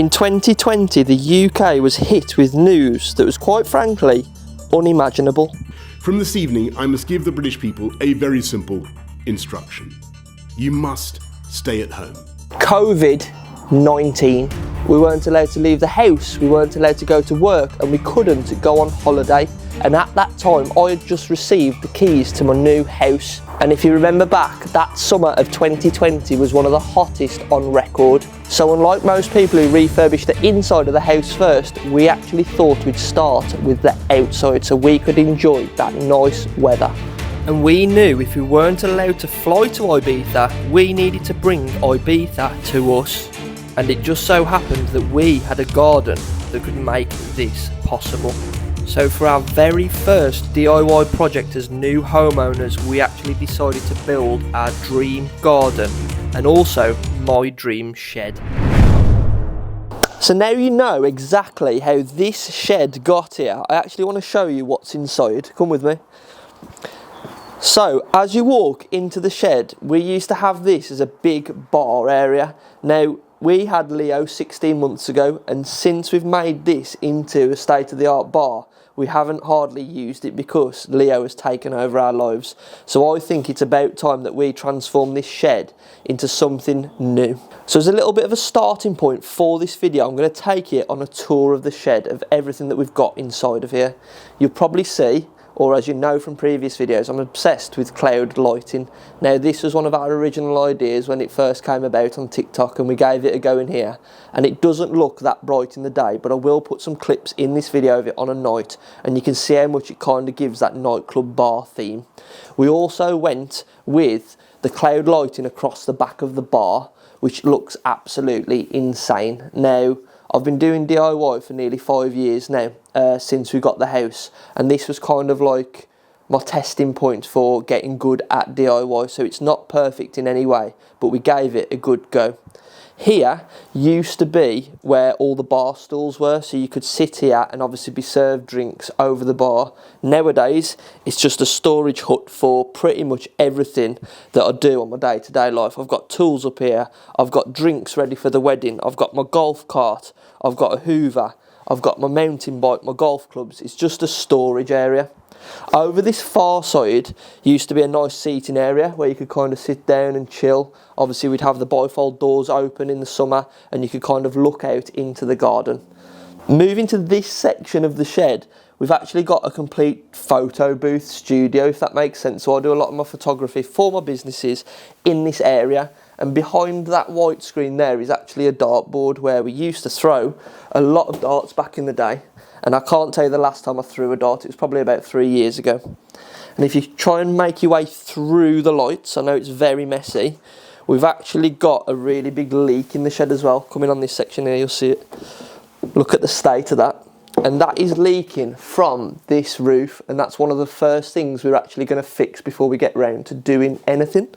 In 2020, the UK was hit with news that was quite frankly unimaginable. From this evening, I must give the British people a very simple instruction. You must stay at home. COVID-19. We weren't allowed to leave the house, we weren't allowed to go to work, and we couldn't go on holiday. And at that time, I had just received the keys to my new house. And if you remember back, that summer of 2020 was one of the hottest on record. So unlike most people who refurbish the inside of the house first, we actually thought we'd start with the outside so we could enjoy that nice weather. And we knew if we weren't allowed to fly to Ibiza, we needed to bring Ibiza to us. And it just so happened that we had a garden that could make this possible. So for our very first DIY project as new homeowners, we actually decided to build our dream garden and also my dream shed. So now you know exactly how this shed got here. I actually want to show you what's inside. Come with me. So as you walk into the shed, we used to have this as a big bar area. Now we had Leo 16 months ago, and since we've made this into a state-of-the-art bar, we haven't hardly used it because Leo has taken over our lives. So I think it's about time that we transform this shed into something new. So as a little bit of a starting point for this video, I'm going to take you on a tour of the shed of everything that we've got inside of here. You'll probably see, or as you know from previous videos, I'm obsessed with cloud lighting. Now this was one of our original ideas when it first came about on TikTok, and we gave it a go in here. And it doesn't look that bright in the day, but I will put some clips in this video of it on a night, and you can see how much it kind of gives that nightclub bar theme. We also went with the cloud lighting across the back of the bar, which looks absolutely insane. Now, I've been doing DIY for nearly 5 years now, since we got the house, and this was kind of like my testing point for getting good at DIY. So it's not perfect in any way, but we gave it a good go. Here used to be where all the bar stools were, so you could sit here and obviously be served drinks over the bar. Nowadays, it's just a storage hut for pretty much everything that I do on my day-to-day life. I've got tools up here, I've got drinks ready for the wedding, I've got my golf cart, I've got a Hoover, I've got my mountain bike, my golf clubs. It's just a storage area. Over this far side used to be a nice seating area where you could kind of sit down and chill. Obviously we'd have the bifold doors open in the summer and you could kind of look out into the garden. Moving to this section of the shed, we've actually got a complete photo booth studio, if that makes sense. So I do a lot of my photography for my businesses in this area. And behind that white screen there is actually a dartboard where we used to throw a lot of darts back in the day. And I can't tell you the last time I threw a dart, it was probably about 3 years ago. And if you try and make your way through the lights, I know it's very messy, we've actually got a really big leak in the shed as well. Coming on this section here, you'll see it. Look at the state of that. And that is leaking from this roof, and that's one of the first things we're actually going to fix before we get round to doing anything.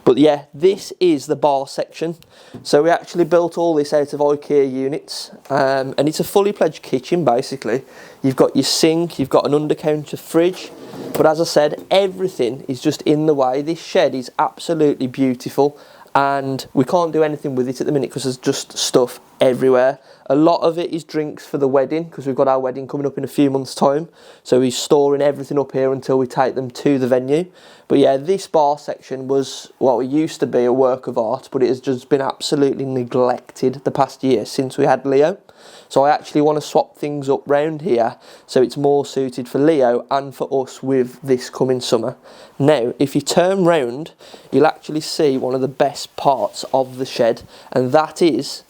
But yeah, this is the bar section. So we actually built all this out of IKEA units, and it's a fully fledged kitchen basically. You've got your sink, you've got an under-counter fridge, but as I said, everything is just in the way. This shed is absolutely beautiful, and we can't do anything with it at the minute because there's just stuff everywhere. A lot of it is drinks for the wedding because we've got our wedding coming up in a few months' time. So we're storing everything up here until we take them to the venue. But yeah, this bar section was, well, it used to be a work of art, but it has just been absolutely neglected the past year since we had Leo. So I actually want to swap things up round here so it's more suited for Leo and for us with this coming summer. Now, if you turn round, you'll actually see one of the best parts of the shed, and that is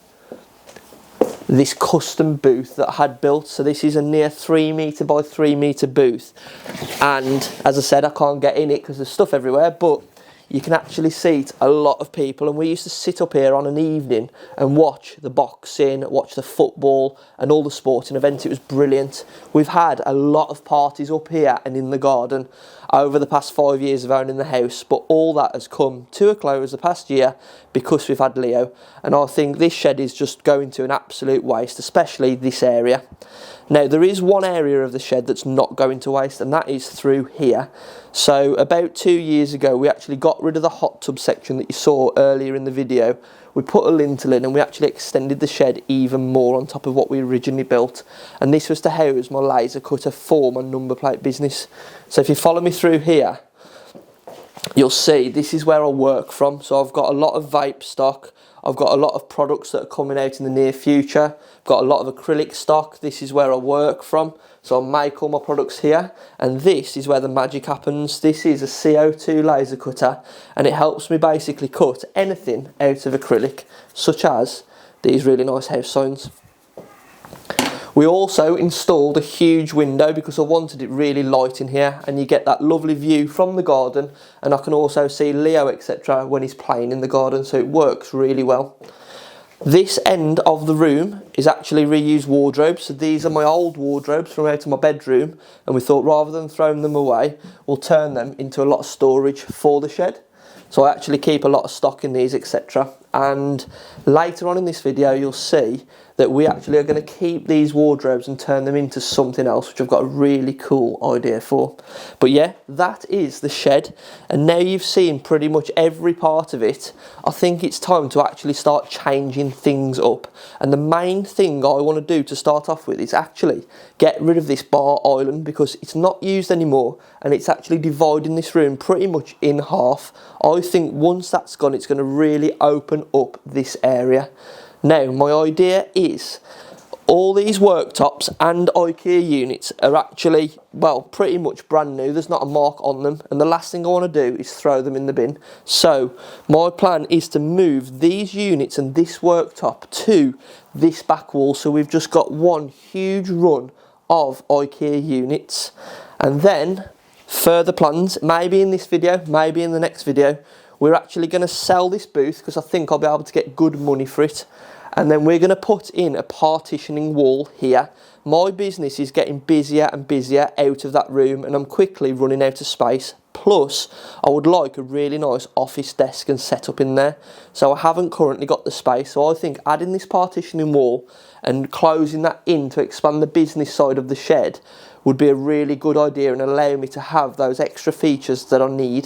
this custom booth that I had built. So this is a near 3 metre by 3 metre booth, and as I said, I can't get in it because there's stuff everywhere, but you can actually seat a lot of people, and we used to sit up here on an evening and watch the boxing, watch the football and all the sporting events. It was brilliant. We've had a lot of parties up here and in the garden over the past 5 years of owning the house, but all that has come to a close the past year because we've had Leo, and I think this shed is just going to an absolute waste, especially this area. Now there is one area of the shed that's not going to waste, and that is through here. So about 2 years ago we actually got rid of the hot tub section that you saw earlier in the video. We put a lintel in and we actually extended the shed even more on top of what we originally built, and this was to house my laser cutter for my number plate business. So if you follow me through here, you'll see this is where I work from. So I've got a lot of vape stock, I've got a lot of products that are coming out in the near future, I've got a lot of acrylic stock. This is where I work from, so I make all my products here, and this is where the magic happens. This is a CO2 laser cutter, and it helps me basically cut anything out of acrylic, such as these really nice house signs. We also installed a huge window because I wanted it really light in here, and you get that lovely view from the garden, and I can also see Leo etc. when he's playing in the garden, so it works really well. This end of the room is actually reused wardrobes. So these are my old wardrobes from out of my bedroom, and we thought rather than throwing them away, we'll turn them into a lot of storage for the shed. So I actually keep a lot of stock in these etc. And later on in this video you'll see that we actually are going to keep these wardrobes and turn them into something else, which I've got a really cool idea for. But yeah, that is the shed, and now you've seen pretty much every part of it, I think it's time to actually start changing things up. And the main thing I want to do to start off with is actually get rid of this bar island, because it's not used anymore and it's actually dividing this room pretty much in half. I think once that's gone, it's going to really open up this area. Now my idea is all these worktops and IKEA units are actually, well, pretty much brand new. There's not a mark on them, and the last thing I want to do is throw them in the bin. So my plan is to move these units and this worktop to this back wall, so we've just got one huge run of IKEA units. And then further plans, maybe in this video, maybe in the next video, we're actually going to sell this booth because I think I'll be able to get good money for it. And then we're going to put in a partitioning wall here. My business is getting busier and busier out of that room, and I'm quickly running out of space. Plus, I would like a really nice office desk and setup in there. So I haven't currently got the space. So I think adding this partitioning wall and closing that in to expand the business side of the shed would be a really good idea and allow me to have those extra features that I need.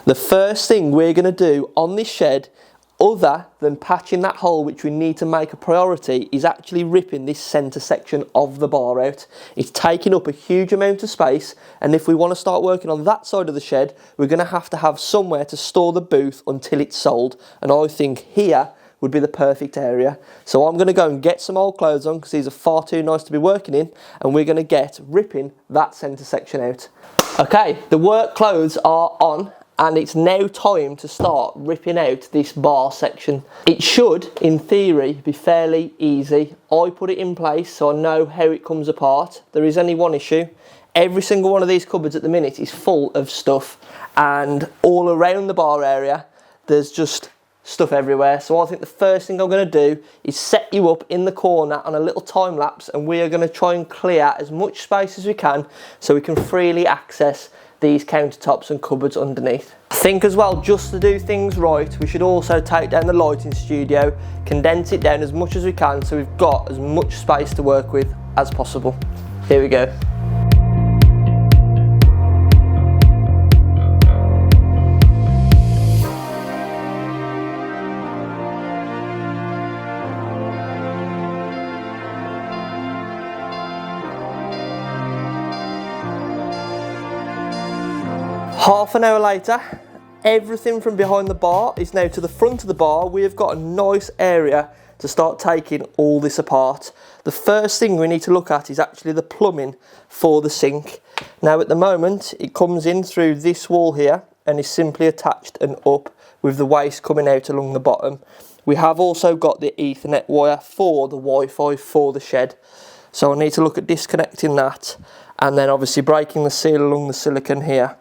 The first thing we're going to do on this shed, other than patching that hole, which we need to make a priority, is actually ripping this centre section of the bar out. It's taking up a huge amount of space, and if we want to start working on that side of the shed, we're going to have somewhere to store the booth until it's sold, and I think here would be the perfect area. So I'm going to go and get some old clothes on because these are far too nice to be working in, and we're going to get ripping that centre section out. Okay, the work clothes are on, and it's now time to start ripping out this bar section. It should, in theory, be fairly easy. I put it in place so I know how it comes apart. There is only one issue. Every single one of these cupboards at the minute is full of stuff, and all around the bar area there's just stuff everywhere. So I think the first thing I'm going to do is set you up in the corner on a little time lapse, and we are going to try and clear as much space as we can so we can freely access these countertops and cupboards underneath. I think as well, just to do things right, we should also take down the lighting studio, condense it down as much as we can so we've got as much space to work with as possible. Here we go. Half an hour later, everything from behind the bar is now to the front of the bar. We have got a nice area to start taking all this apart. The first thing we need to look at is actually the plumbing for the sink. Now at the moment, it comes in through this wall here and is simply attached and up with the waste coming out along the bottom. We have also got the Ethernet wire for the Wi-Fi for the shed. So I need to look at disconnecting that, and then obviously breaking the seal along the silicone here.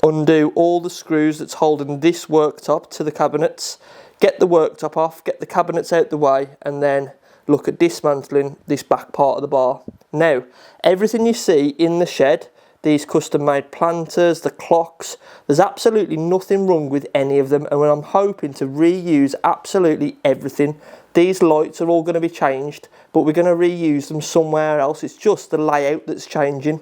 Undo all the screws that's holding this worktop to the cabinets, get the worktop off, get the cabinets out the way, and then look at dismantling this back part of the bar. Now, everything you see in the shed, these custom made planters, the clocks, there's absolutely nothing wrong with any of them, and I'm hoping to reuse absolutely everything These lights are all going to be changed, but we're going to reuse them somewhere else. It's just the layout that's changing.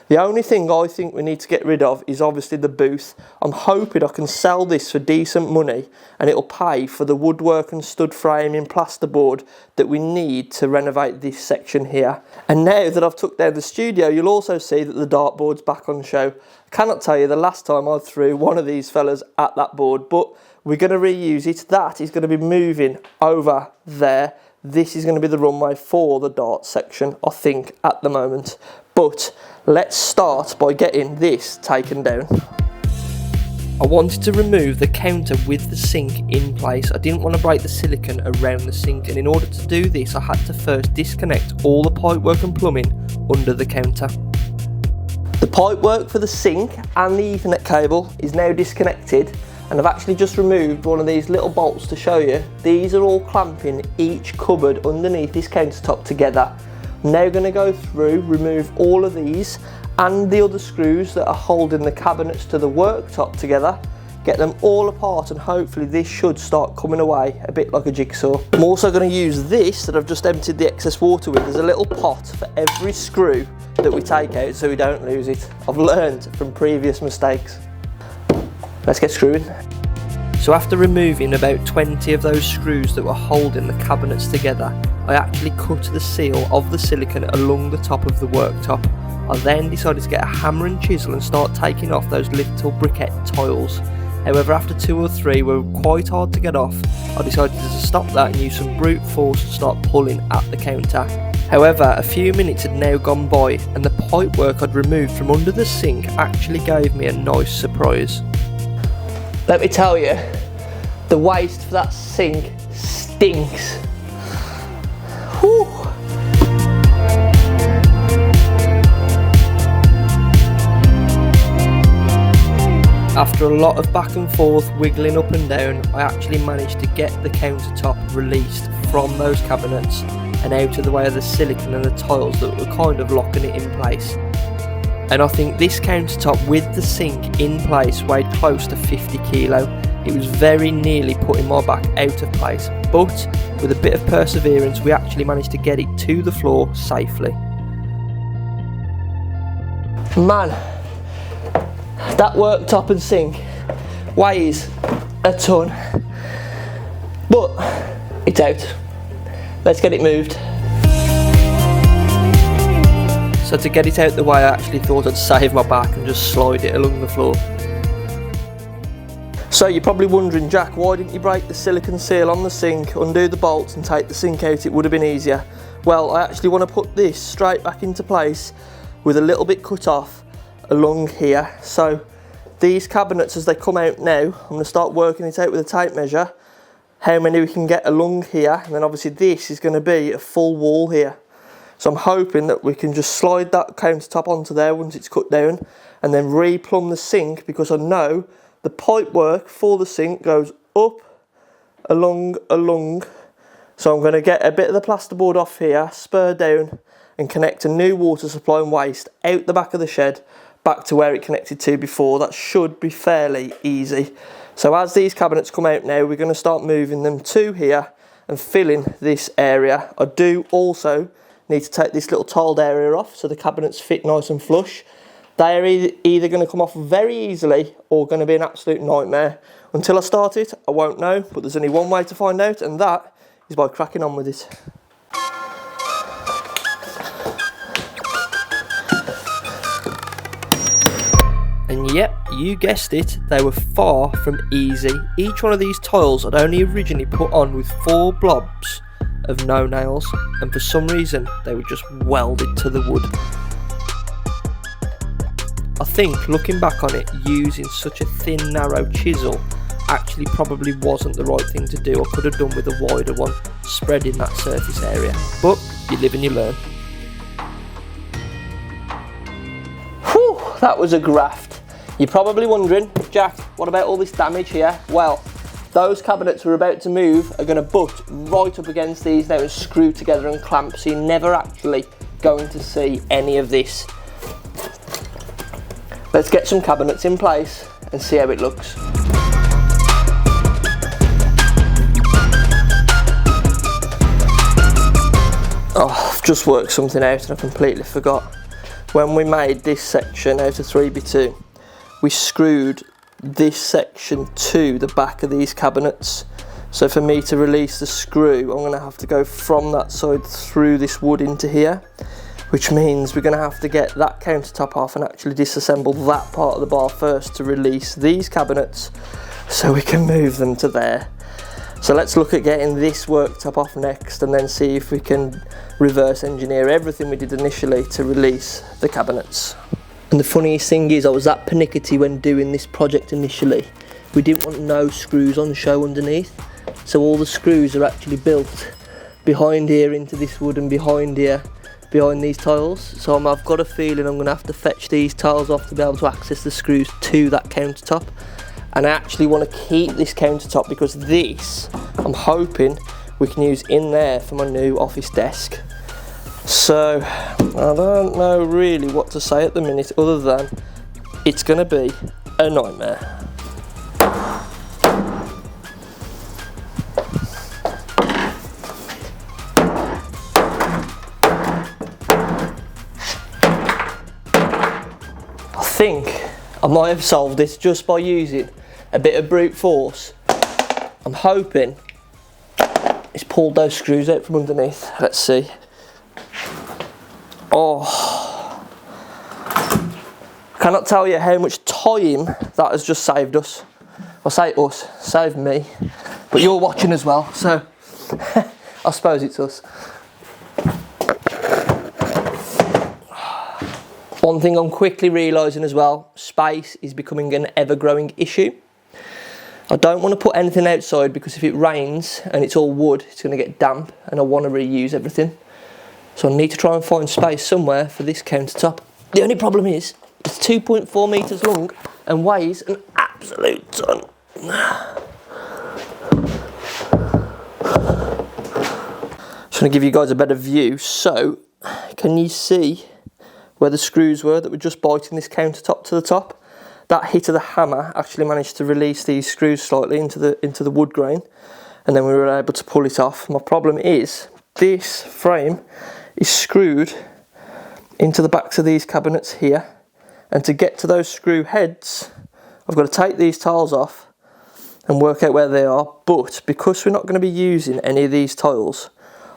The only thing I think we need to get rid of is obviously the booth. I'm hoping I can sell this for decent money and it'll pay for the woodwork and stud framing plasterboard that we need to renovate this section here. And now that I've took down the studio, you'll also see that the dartboard's back on show. I cannot tell you the last time I threw one of these fellas at that board, but we're going to reuse it. That is going to be moving over there. This is going to be the runway for the dart section, I think, at the moment. But let's start by getting this taken down. I wanted to remove the counter with the sink in place. I didn't want to break the silicone around the sink, and in order to do this I had to first disconnect all the pipework and plumbing under the counter. The pipework for the sink and the Ethernet cable is now disconnected, and I've actually just removed one of these little bolts to show you. These are all clamping each cupboard underneath this countertop together. I'm now going to go through, remove all of these and the other screws that are holding the cabinets to the worktop together, get them all apart, and hopefully this should start coming away a bit like a jigsaw. I'm also going to use this that I've just emptied the excess water with as a little pot for every screw that we take out so we don't lose it. I've learned from previous mistakes. Let's get screwing. So after removing about 20 of those screws that were holding the cabinets together, I actually cut the seal of the silicone along the top of the worktop. I then decided to get a hammer and chisel and start taking off those little briquette tiles. However, after 2 or 3 were quite hard to get off, I decided to stop that and use some brute force to start pulling at the counter. However, a few minutes had now gone by and the pipework I'd removed from under the sink actually gave me a nice surprise. Let me tell you, the waste for that sink stinks. Whew. After a lot of back and forth, wiggling up and down, I actually managed to get the countertop released from those cabinets and out of the way of the silicone and the tiles that were kind of locking it in place. And I think this countertop with the sink in place weighed close to 50 kilo. It was very nearly putting my back out of place, but with a bit of perseverance we actually managed to get it to the floor safely. Man, that worktop and sink weighs a ton, but it's out. Let's get it moved. So to get it out the way, I actually thought I'd save my back and just slide it along the floor. So you're probably wondering, Jack, why didn't you break the silicone seal on the sink, undo the bolts and take the sink out? It would have been easier. Well, I actually want to put this straight back into place with a little bit cut off along here. So these cabinets, as they come out now, I'm going to start working it out with a tape measure, how many we can get along here, and then obviously this is going to be a full wall here. So I'm hoping that we can just slide that countertop onto there once it's cut down and then re-plumb the sink, because I know the pipework for the sink goes up, along. So I'm going to get a bit of the plasterboard off here, spur down and connect a new water supply and waste out the back of the shed back to where it connected to before. That should be fairly easy. So as these cabinets come out now, we're going to start moving them to here and filling this area. I do also need to take this little tiled area off so the cabinets fit nice and flush. They are either going to come off very easily or going to be an absolute nightmare. Until I start it, I won't know, but there's only one way to find out, and that is by cracking on with it. And yep, you guessed it, they were far from easy. Each one of these tiles I'd only originally put on with 4 blobs of no nails, and for some reason they were just welded to the wood. I think looking back on it, using such a thin narrow chisel actually probably wasn't the right thing to do. I could have done with a wider one, spreading that surface area, but you live and you learn. Whew, that was a graft. You're probably wondering, Jack, what about all this damage here? Well, those cabinets we're about to move are going to butt right up against these now and screw together and clamp, so you're never actually going to see any of this. Let's get some cabinets in place and see how it looks. Oh, I've just worked something out and I completely forgot. When we made this section out of 3x2, we screwed this section to the back of these cabinets. So for me to release the screw, I'm going to have to go from that side through this wood into here, which means we're going to have to get that countertop off and actually disassemble that part of the bar first to release these cabinets so we can move them to there. So let's look at getting this worktop off next and then see if we can reverse engineer everything we did initially to release the cabinets. And the funniest thing is, I was that pernickety when doing this project initially. We didn't want no screws on show underneath, so all the screws are actually built behind here into this wood and behind here, behind these tiles. So I've got a feeling I'm going to have to fetch these tiles off to be able to access the screws to that countertop. And I actually want to keep this countertop because this, I'm hoping we can use in there for my new office desk. So I don't know really what to say at the minute other than it's going to be a nightmare. I think I might have solved this just by using a bit of brute force. I'm hoping it's pulled those screws out from underneath. Let's see. Oh, cannot tell you how much time that has just saved us. I'll say us, saved me, but you're watching as well, so I suppose it's us. One thing I'm quickly realising as well, space is becoming an ever-growing issue. I don't want to put anything outside because if it rains and it's all wood, it's going to get damp and I want to reuse everything. So I need to try and find space somewhere for this countertop. The only problem is, it's 2.4 metres long and weighs an absolute ton. Just going to give you guys a better view. So, can you see where the screws were that were just biting this countertop to the top? That hit of the hammer actually managed to release these screws slightly into the wood grain, and then we were able to pull it off. My problem is this frame is screwed into the backs of these cabinets here, and to get to those screw heads I've got to take these tiles off and work out where they are. But because we're not going to be using any of these tiles,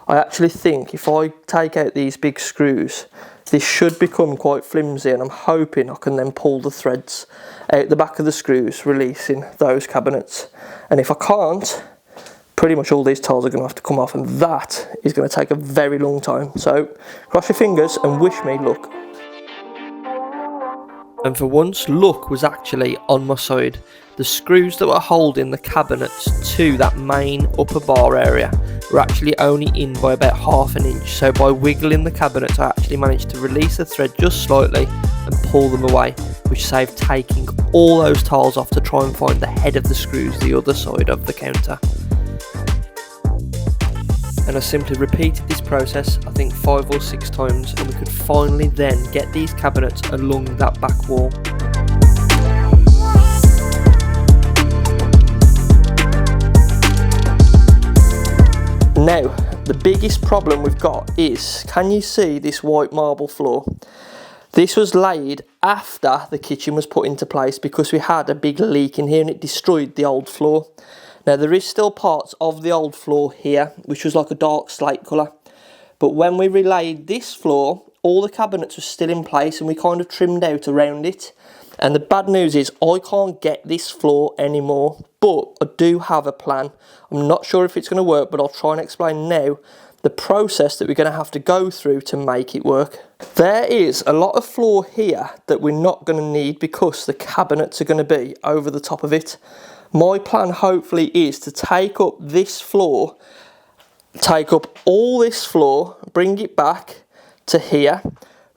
I actually think if I take out these big screws, this should become quite flimsy, and I'm hoping I can then pull the threads out the back of the screws, releasing those cabinets. And if I can't, pretty much all these tiles are going to have to come off, and that is going to take a very long time. So cross your fingers and wish me luck. And for once, luck was actually on my side. The screws that were holding the cabinets to that main upper bar area were actually only in by about ½ an inch. So by wiggling the cabinets, I actually managed to release the thread just slightly and pull them away, which saved taking all those tiles off to try and find the head of the screws the other side of the counter. And I simply repeated this process, I think 5 or 6 times, and we could finally then get these cabinets along that back wall. Now, the biggest problem we've got is, can you see this white marble floor? This was laid after the kitchen was put into place because we had a big leak in here and it destroyed the old floor. Now there is still parts of the old floor here, which was like a dark slate colour. But when we relaid this floor, all the cabinets were still in place and we kind of trimmed out around it. And the bad news is I can't get this floor anymore, but I do have a plan. I'm not sure if it's going to work, but I'll try and explain now the process that we're going to have to go through to make it work. There is a lot of floor here that we're not going to need because the cabinets are going to be over the top of it. My plan hopefully is to take up this floor, take up all this floor, bring it back to here,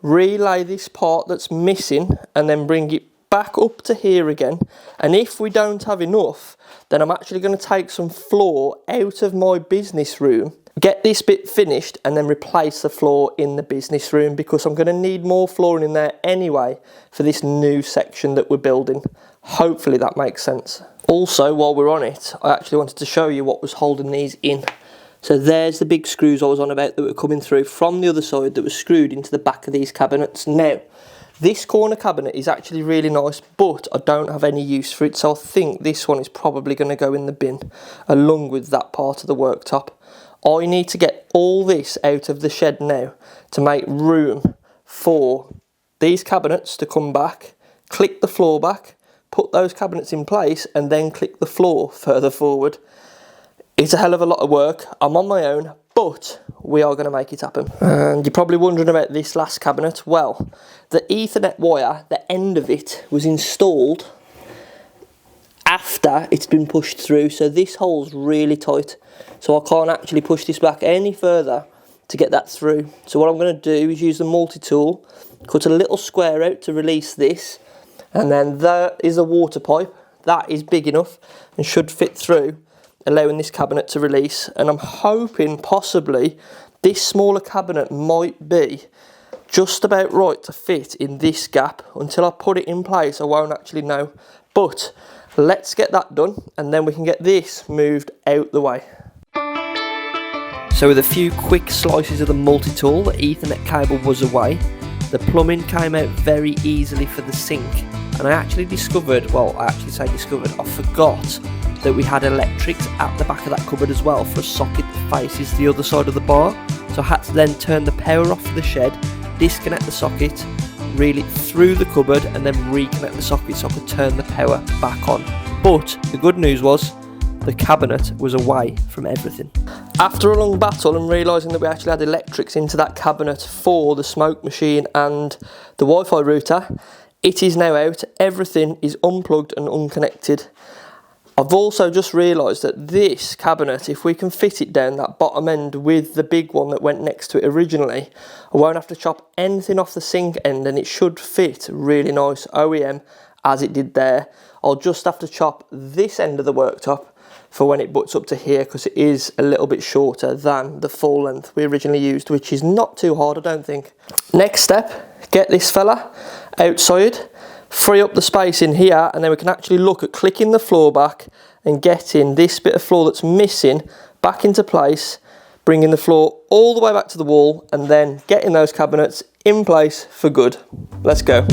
relay this part that's missing and then bring it back up to here again. And if we don't have enough, then I'm actually going to take some floor out of my business room, get this bit finished and then replace the floor in the business room because I'm going to need more flooring in there anyway for this new section that we're building. Hopefully that makes sense. Also, while we're on it, I actually wanted to show you what was holding these in. So there's the big screws I was on about that were coming through from the other side that were screwed into the back of these cabinets. Now, this corner cabinet is actually really nice, but I don't have any use for it, so I think this one is probably going to go in the bin, along with that part of the worktop. I need to get all this out of the shed now to make room for these cabinets to come back, click the floor back, put those cabinets in place, and then click the floor further forward. It's a hell of a lot of work. I'm on my own, but we are going to make it happen. And you're probably wondering about this last cabinet. Well, the Ethernet wire, the end of it, was installed after it's been pushed through, so this hole's really tight. So I can't actually push this back any further to get that through. So what I'm going to do is use the multi-tool, cut a little square out to release this, and then there is a water pipe. That is big enough and should fit through, allowing this cabinet to release. And I'm hoping possibly this smaller cabinet might be just about right to fit in this gap. Until I put it in place, I won't actually know. But let's get that done, and then we can get this moved out the way. So with a few quick slices of the multi-tool, the Ethernet cable was away. The plumbing came out very easily for the sink, and I actually discovered, I forgot that we had electrics at the back of that cupboard as well for a socket that faces the other side of the bar. So I had to then turn the power off the shed, disconnect the socket, reel it through the cupboard, and then reconnect the socket so I could turn the power back on. But the good news was the cabinet was away from everything. After a long battle and realising that we actually had electrics into that cabinet for the smoke machine and the Wi-Fi router, it is now out. Everything is unplugged and unconnected. I've also just realised that this cabinet, if we can fit it down that bottom end with the big one that went next to it originally, I won't have to chop anything off the sink end, and it should fit really nice OEM as it did there. I'll just have to chop this end of the worktop for when it butts up to here, because it is a little bit shorter than the full length we originally used, which is not too hard, I don't think. Next step, get this fella outside, free up the space in here, and then we can actually look at clicking the floor back and getting this bit of floor that's missing back into place, bringing the floor all the way back to the wall, and then getting those cabinets in place for good. Let's go.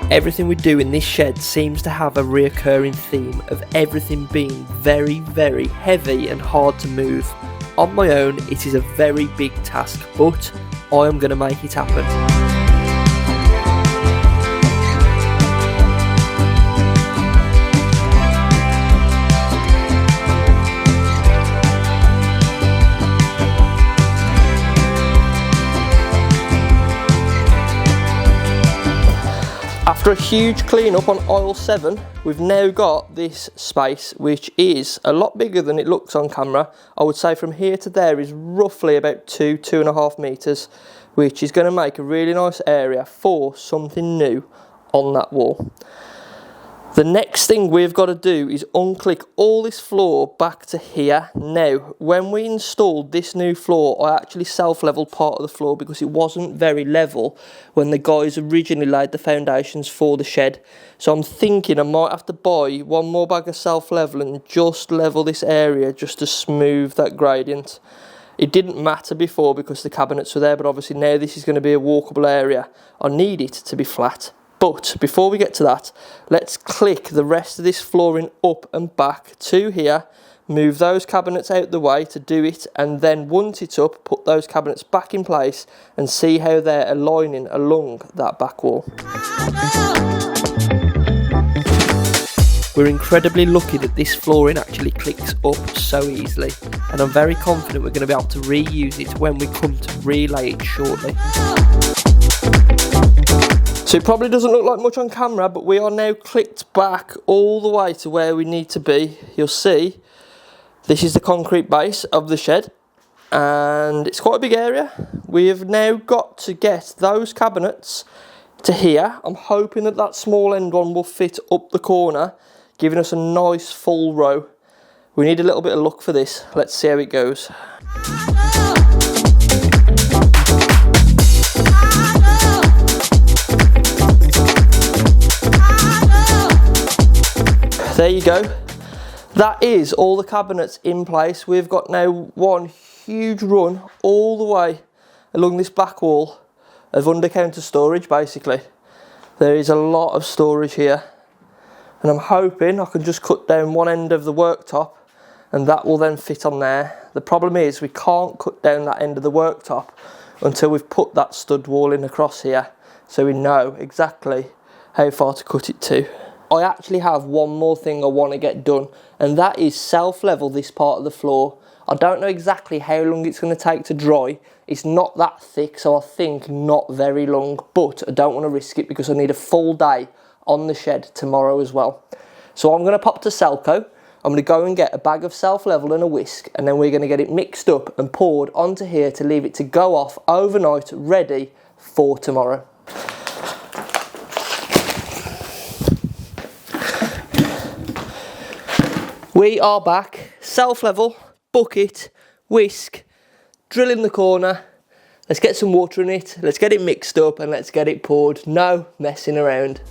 Everything we do in this shed seems to have a reoccurring theme of everything being very, very heavy and hard to move. On my own, it is a very big task, but I am going to make it happen. After a huge clean up on aisle 7, we've now got this space, which is a lot bigger than it looks on camera. I would say from here to there is roughly about 2.5 metres, which is going to make a really nice area for something new on that wall. The next thing we've got to do is unclick all this floor back to here. Now, when we installed this new floor, I actually self-leveled part of the floor because it wasn't very level when the guys originally laid the foundations for the shed. So I'm thinking I might have to buy one more bag of self-level and just level this area just to smooth that gradient. It didn't matter before because the cabinets were there, but obviously now this is going to be a walkable area. I need it to be flat. But before we get to that, let's click the rest of this flooring up and back to here, move those cabinets out the way to do it, and then once it's up, put those cabinets back in place and see how they're aligning along that back wall. We're incredibly lucky that this flooring actually clicks up so easily, and I'm very confident we're going to be able to reuse it when we come to relay it shortly. So it probably doesn't look like much on camera, but we are now clicked back all the way to where we need to be. You'll see this is the concrete base of the shed, and it's quite a big area. We have now got to get those cabinets to here. I'm hoping that that small end one will fit up the corner, giving us a nice full row. We need a little bit of luck for this. Let's see how it goes. There you go. That is all the cabinets in place. We've got now one huge run all the way along this back wall of under-counter storage basically. There is a lot of storage here, and I'm hoping I can just cut down one end of the worktop and that will then fit on there. The problem is we can't cut down that end of the worktop until we've put that stud wall in across here, so we know exactly how far to cut it to. I actually have one more thing I want to get done, and that is self-level this part of the floor. I don't know exactly how long it's going to take to dry. It's not that thick, so I think not very long, but I don't want to risk it because I need a full day on the shed tomorrow as well. So I'm going to pop to Selco. I'm going to go and get a bag of self-level and a whisk, and then we're going to get it mixed up and poured onto here to leave it to go off overnight, ready for tomorrow. We are back, self-level, bucket, whisk, drill in the corner. Let's get some water in it, let's get it mixed up and let's get it poured. No messing around.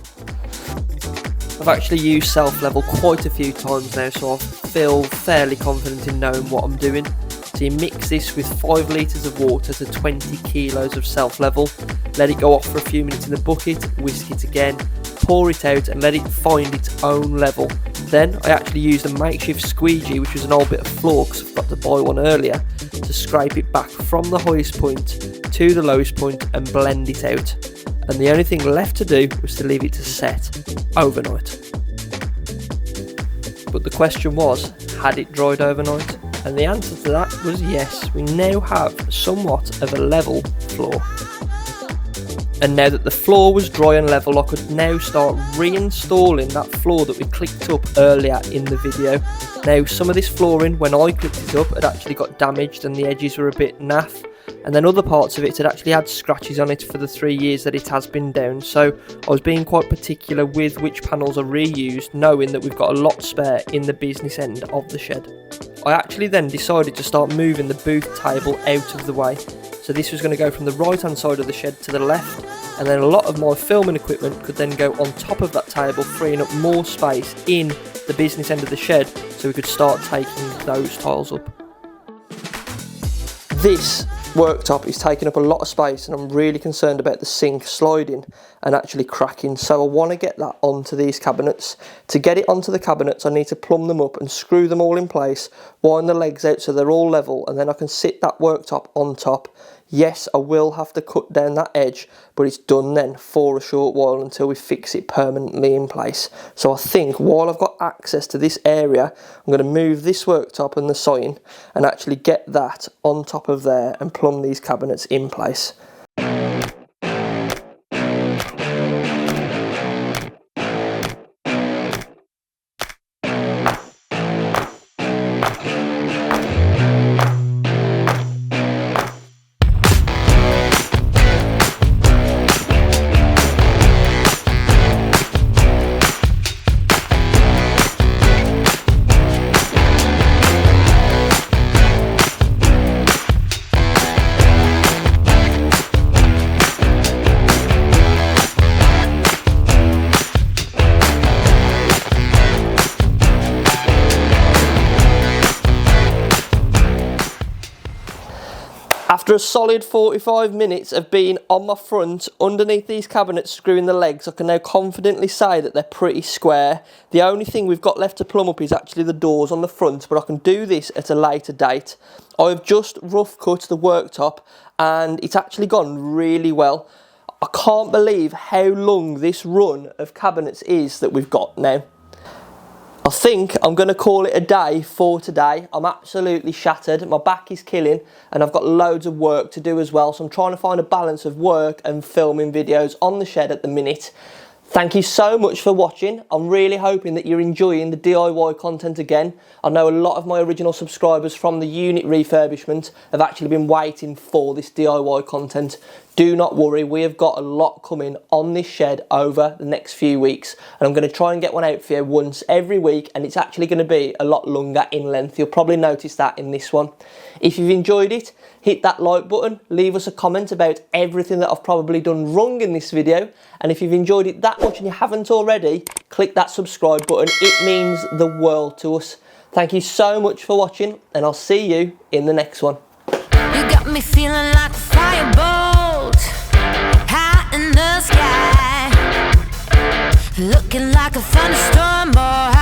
I've actually used self-level quite a few times now, so I feel fairly confident in knowing what I'm doing. So you mix this with 5 litres of water to 20 kilos of self-level, let it go off for a few minutes in the bucket, whisk it again, pour it out and let it find its own level. Then I actually used a makeshift squeegee, which was an old bit of floor because I forgot to buy one earlier, to scrape it back from the highest point to the lowest point and blend it out. And the only thing left to do was to leave it to set overnight. But the question was, had it dried overnight? And the answer to that was yes, we now have somewhat of a level floor. And now that the floor was dry and level, I could now start reinstalling that floor that we clicked up earlier in the video. Now some of this flooring, when I clicked it up, had actually got damaged and the edges were a bit naff. And then other parts of it had actually had scratches on it for the 3 years that it has been down. So I was being quite particular with which panels I reused, knowing that we've got a lot spare in the business end of the shed. I actually then decided to start moving the booth table out of the way. So this was going to go from the right hand side of the shed to the left, and then a lot of my filming equipment could then go on top of that table, freeing up more space in the business end of the shed so we could start taking those tiles up. This worktop is taking up a lot of space and I'm really concerned about the sink sliding and actually cracking, so I want to get that onto these cabinets. To get it onto the cabinets I need to plumb them up and screw them all in place, wind the legs out so they're all level, and then I can sit that worktop on top. Yes, I will have to cut down that edge, but it's done then for a short while until we fix it permanently in place. So I think while I've got access to this area, I'm going to move this worktop and the sign and actually get that on top of there and plumb these cabinets in place. After a solid 45 minutes of being on my front underneath these cabinets screwing the legs, I can now confidently say that they're pretty square. The only thing we've got left to plumb up is actually the doors on the front, but I can do this at a later date. I've just rough cut the worktop and it's actually gone really well. I can't believe how long this run of cabinets is that we've got now. I think I'm going to call it a day for today. I'm absolutely shattered, my back is killing and I've got loads of work to do as well, so I'm trying to find a balance of work and filming videos on the shed at the minute. Thank you so much for watching. I'm really hoping that you're enjoying the DIY content again. I know a lot of my original subscribers from the unit refurbishment have actually been waiting for this DIY content. Do not worry, we have got a lot coming on this shed over the next few weeks, and I'm going to try and get one out for you once every week, and it's actually going to be a lot longer in length. You'll probably notice that in this one. If you've enjoyed it, hit that like button, leave us a comment about everything that I've probably done wrong in this video, and if you've enjoyed it that much and you haven't already, click that subscribe button. It means the world to us. Thank you so much for watching, and I'll see you in the next one. You got me feeling like a firebolt high in the sky, looking like a thunderstorm, boy.